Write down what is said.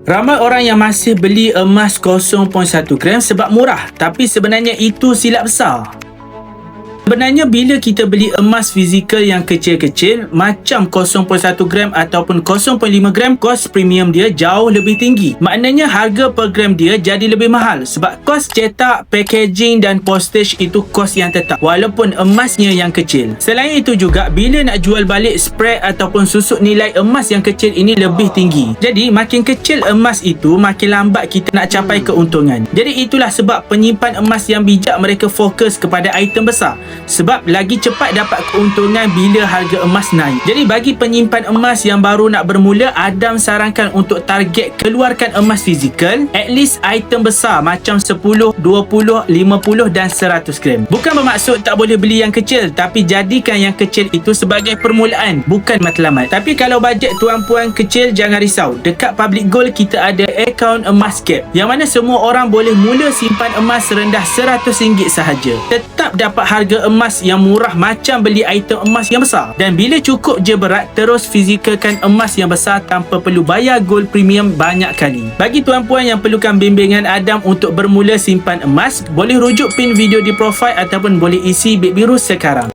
Ramai orang yang masih beli emas 0.1 gram sebab murah, tapi sebenarnya itu silap besar. Sebenarnya bila kita beli emas fizikal yang kecil-kecil macam 0.1 gram ataupun 0.5 gram, kos premium dia jauh lebih tinggi. Maknanya harga per gram dia jadi lebih mahal sebab kos cetak, packaging dan postage itu kos yang tetap walaupun emasnya yang kecil. Selain itu juga bila nak jual balik spread ataupun susut nilai emas yang kecil ini lebih tinggi. Jadi makin kecil emas itu makin lambat kita nak capai keuntungan. Jadi itulah sebab penyimpan emas yang bijak mereka fokus kepada item besar. Sebab lagi cepat dapat keuntungan bila harga emas naik. Jadi bagi penyimpan emas yang baru nak bermula, Adam sarankan untuk target keluarkan emas fizikal at least item besar macam 10, 20, 50 dan 100 gram. Bukan bermaksud tak boleh beli yang kecil, tapi jadikan yang kecil itu sebagai permulaan, bukan matlamat. Tapi kalau bajet tuan-puan kecil, jangan risau. Dekat Public Gold kita ada akaun emas cap yang mana semua orang boleh mula simpan emas rendah RM100 sahaja. Tetap dapat harga emas yang murah macam beli item emas yang besar. Dan bila cukup je berat, terus fizikalkan emas yang besar tanpa perlu bayar gold premium banyak kali. Bagi tuan-puan yang perlukan bimbingan Adam untuk bermula simpan emas, boleh rujuk pin video di profile ataupun boleh isi bit biru sekarang.